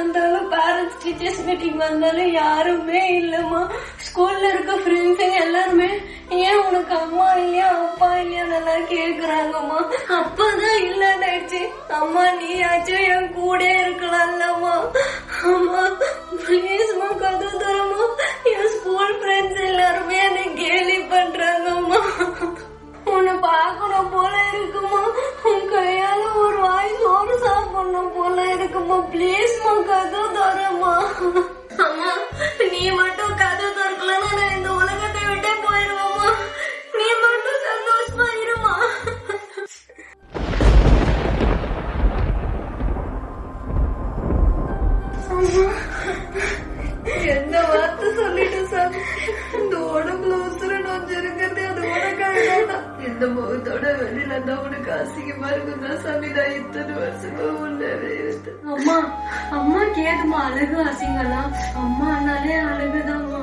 வந்தாலும் parents teachers meeting வந்தாலும் யாருமே இல்லம்மா. ஸ்கூல்ல இருக்க ஃப்ரெண்ட்ஸுங்க எல்லாருமே ஏன் உனக்கு அம்மா இல்லையா அப்பா இல்லையா நல்லா கேக்குறாங்கம்மா. அப்பதான் இல்லன்னு ஆயிடுச்சு. அம்மா நீயாச்சும் என் கூட இருக்கலாம்லம்மா. அம்மா பிளீஸ்மா கதவு தரமா. என் ஸ்கூல் ஃப்ரெண்ட்ஸ் எல்லாருமே என்னை கேலி பண்றாங்கம்மா. உன்னை பாக்கணும் போல இருக்குமா. உன் கையால ஒரு வாய் சோறு சாப்பிடணும் போல இருக்குமா. பிளீஸ்மா கதவு தரமா. அம்மா நீ மட்டும் கதவு திறக்கலன்னா நான் இந்த உலகத்தை விட்டே போயிருவோமா. நீ மட்டும் சந்தோஷமா இருமா. எந்த வார்த்தை சொல்லிட்டு சாமி. இந்த உடம்புல உசுரன் வச்சிருக்கிறது அது உனக்காக. இந்த முகத்தோட வெளியில தான் உனக்கு அசிங்கமா இருக்குதா சாமி. நான் இத்தனை வருஷமா உள்ளவே இருந்தேன். அம்மா அம்மா கேதுமா அழகு அசிங்கலாம். அம்மானாலே அழகுதாம்மா.